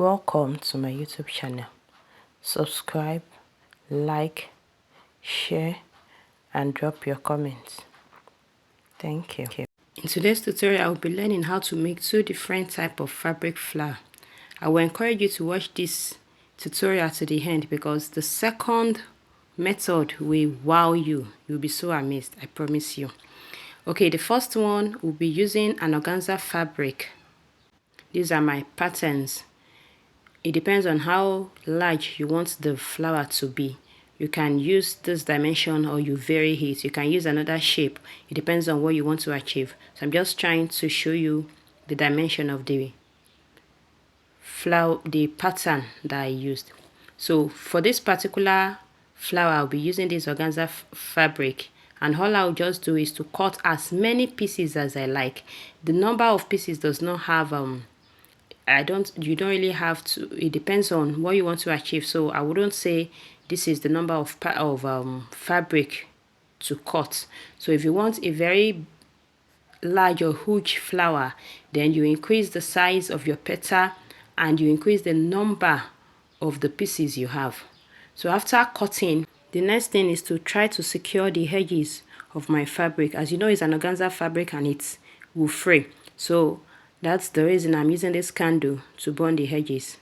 Welcome to my YouTube channel. Subscribe, like, share, and drop your comments. Thank you. In today's tutorial, I will be learning how to make two different types of fabric flower. I will encourage you to watch this tutorial to the end because the second method will wow you. You'll be so amazed, I promise you. Okay, the first one will be using an organza fabric. These are my patterns. It depends on how large you want the flower to be. You can use this dimension or you vary it. You can use another shape. It depends on what you want to achieve. So I'm just trying to show you the dimension of the flower, the pattern that I used. So for this particular flower, I'll be using this organza fabric. And all I'll just do is to cut as many pieces as I like. The number of pieces does not have you don't really have to. It depends on what you want to achieve. So I wouldn't say this is the number of fabric to cut. So if you want a very large or huge flower, then you increase the size of your petal and you increase the number of the pieces you have. So after cutting, the next thing is to try to secure the edges of my fabric. As you know, it's an organza fabric and it's wool free. So that's the reason I'm using this candle to burn the edges.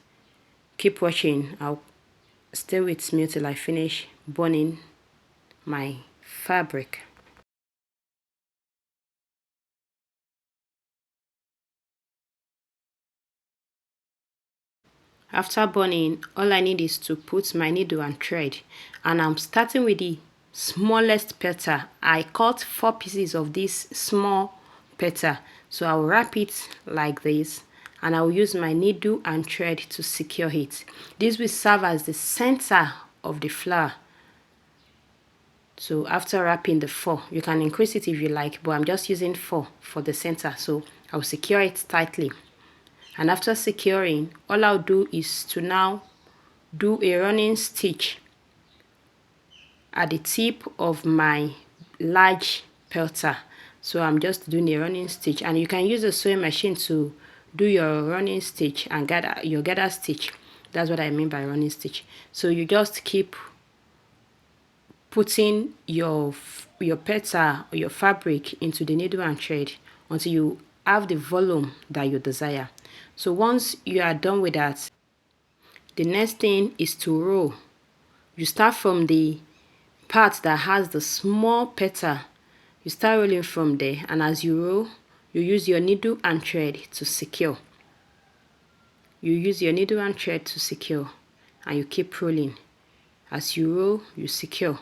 Keep watching. I'll stay with me till I finish burning my fabric. After burning, all I need is to put my needle and thread. And I'm starting with the smallest petal. I cut 4 pieces of this small petal. So I'll wrap it like this and I'll use my needle and thread to secure it. This will serve as the center of the flower. So after wrapping the 4, you can increase it if you like, but I'm just using 4 for the center. So I'll secure it tightly. And after securing, all I'll do is to now do a running stitch at the tip of my large petal. So I'm just doing a running stitch, and you can use a sewing machine to do your running stitch and your gather stitch. That's what I mean by running stitch. So you just keep putting your petal or your fabric into the needle and thread until you have the volume that you desire. So once you are done with that, the next thing is to roll. You start from the part that has the small petal. You start rolling from there, and as you roll, you use your needle and thread to secure. You use your needle and thread to secure, and you keep rolling. As you roll, you secure.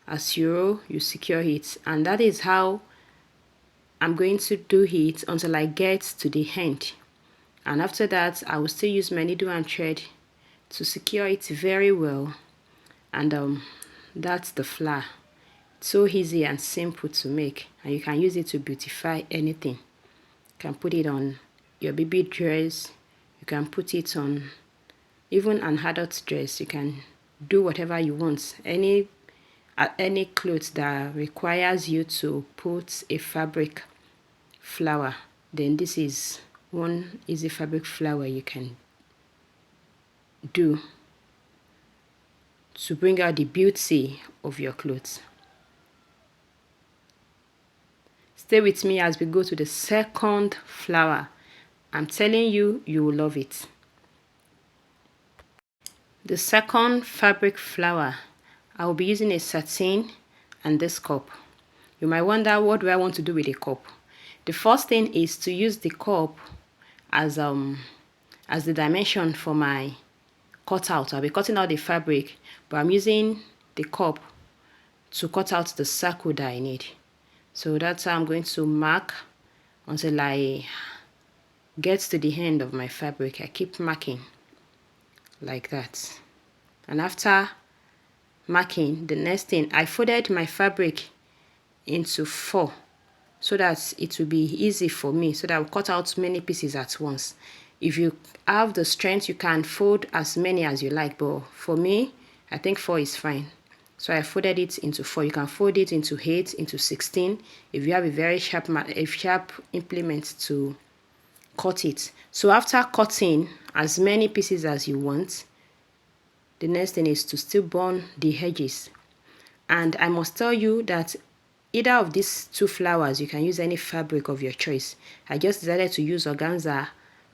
As you roll, you secure it. And that is how I'm going to do it until I get to the end. And after that, I will still use my needle and thread to secure it very well. And that's the flower. So easy and simple to make, and you can use it to beautify anything. You can put it on your baby dress, you can put it on even an adult dress. You can do whatever you want. Any clothes that requires you to put a fabric flower, then this is one easy fabric flower you can do to bring out the beauty of your clothes. Stay with me as we go to the second flower. I'm telling you, you will love it. The second fabric flower, I will be using a satin and this cup. You might wonder, what do I want to do with a cup? The first thing is to use the cup as the dimension for my cutout. I'll be cutting out the fabric, but I'm using the cup to cut out the circle that I need. So that's how I'm going to mark until I get to the end of my fabric. I keep marking like that. And after marking, the next thing, I folded my fabric into 4 so that it will be easy for me, so that I'll cut out many pieces at once. If you have the strength, you can fold as many as you like, but for me, I think 4 is fine. So I folded it into 4. You can fold it into 8, into 16. If you have a very sharp implement to cut it. So after cutting as many pieces as you want, the next thing is to still burn the edges. And I must tell you that either of these two flowers, you can use any fabric of your choice. I just decided to use organza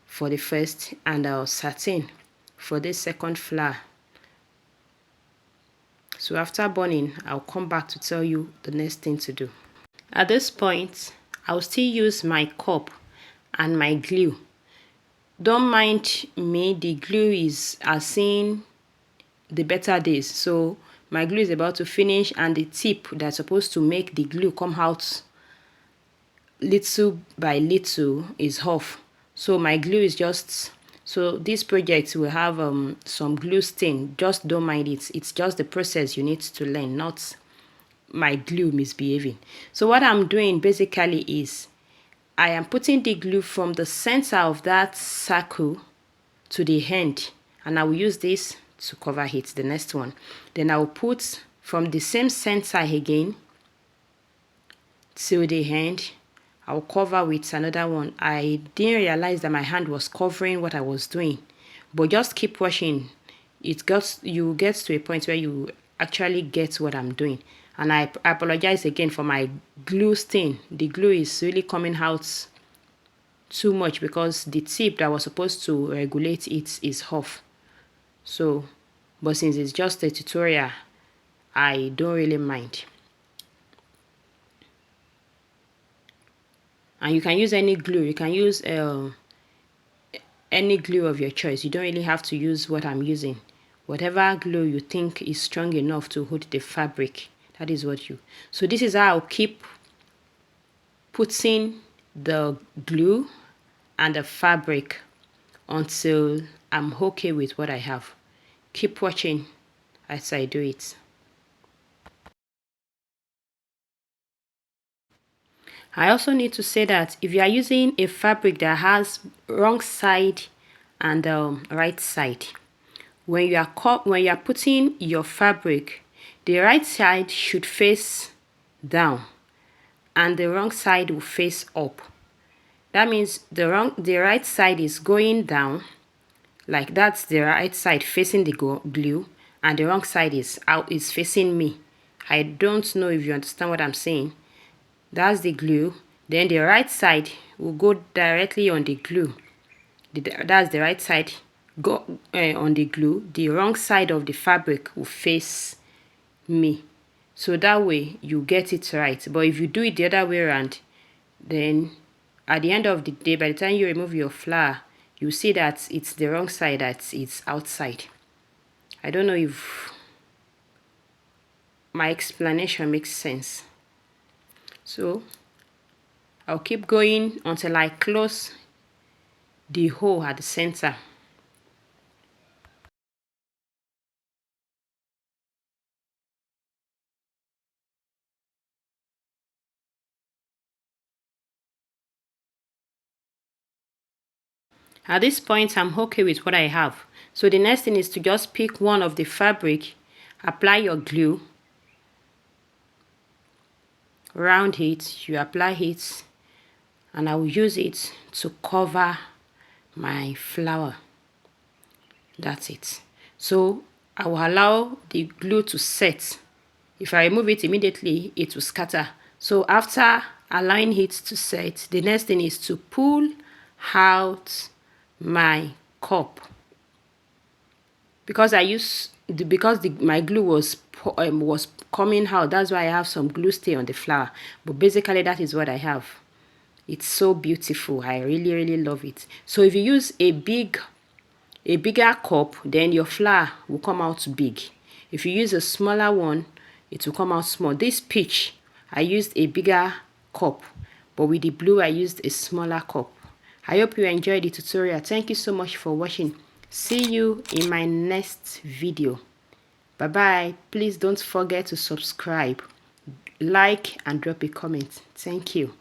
for the first and satin for this second flower. So after burning, I'll come back to tell you the next thing to do. At this point, I'll still use my cup and my glue. Don't mind me, the glue is seeing the better days. So my glue is about to finish, and the tip that's supposed to make the glue come out little by little is off. So my glue is just, so this project will have some glue stain. Just don't mind it. It's just the process you need to learn, not my glue misbehaving. So what I'm doing basically is I am putting the glue from the center of that circle to the end, and I will use this to cover it, the next one. Then I will put from the same center again to the end. I'll cover with another one. I didn't realize that my hand was covering what I was doing, but just keep watching. You get to a point where you actually get what I'm doing. And I apologize again for my glue stain. The glue is really coming out too much because the tip that was supposed to regulate it is off. So, but since it's just a tutorial, I don't really mind. And you can use any glue. You can use any glue of your choice. You don't really have to use what I'm using. Whatever glue you think is strong enough to hold the fabric, that is what you. So this is how I'll keep putting the glue and the fabric until I'm okay with what I have. Keep watching as I do it. I also need to say that if you are using a fabric that has wrong side and right side, when you are putting your fabric, the right side should face down and the wrong side will face up. That means the right side is going down, like that's the right side facing the glue, and the wrong side is facing me. I don't know if you understand what I'm saying. That's the glue. Then the right side will go directly on the glue. That's the right side go on the glue. The wrong side of the fabric will face me. So that way you get it right. But if you do it the other way around, then at the end of the day, by the time you remove your flower, you see that it's the wrong side, that it's outside. I don't know if my explanation makes sense. So I'll keep going until I close the hole at the center. At this point, I'm okay with what I have. So the next thing is to just pick one of the fabric, apply your glue, round it, you apply it, and I will use it to cover my flower. That's it. So I will allow the glue to set. If I remove it immediately, it will scatter. So after allowing it to set, the next thing is to pull out my cup. Because my glue was coming out, that's why I have some glue stay on the flower. But basically that is what I have. It's so beautiful. I really love it. So if you use a bigger cup, then your flower will come out big. If you use a smaller one, it will come out small. This peach, I used a bigger cup, but with the blue I used a smaller cup. I hope you enjoyed the tutorial. Thank you so much for watching. See you in my next video. Bye bye. Please don't forget to subscribe, like, and drop a comment. Thank you.